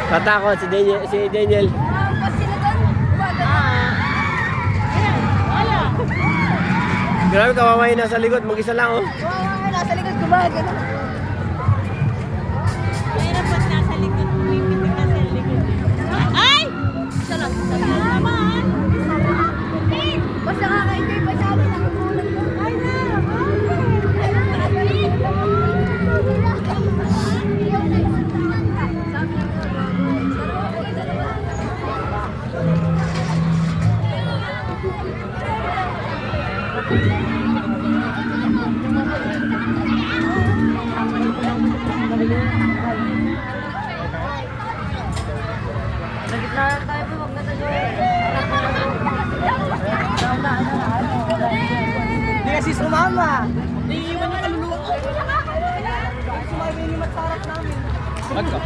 Tatakot si Daniel. Si Daniel. Grabe, kawawa yun nasa likod. Mag-isa lang, oh. Kawawa nasa likod, gumagano. Mahirap ba't nasa likod, pumipitik ka sa likod. Ay! Sarap naman! Basta kakaintay pa sabi na kamulat ko. Ay na! Nagitna tayo po, wag na tayo. Hindi kasi sumama. Iiwan yung kaluluwa ko. Sumama yung limat sa harap namin. Magka.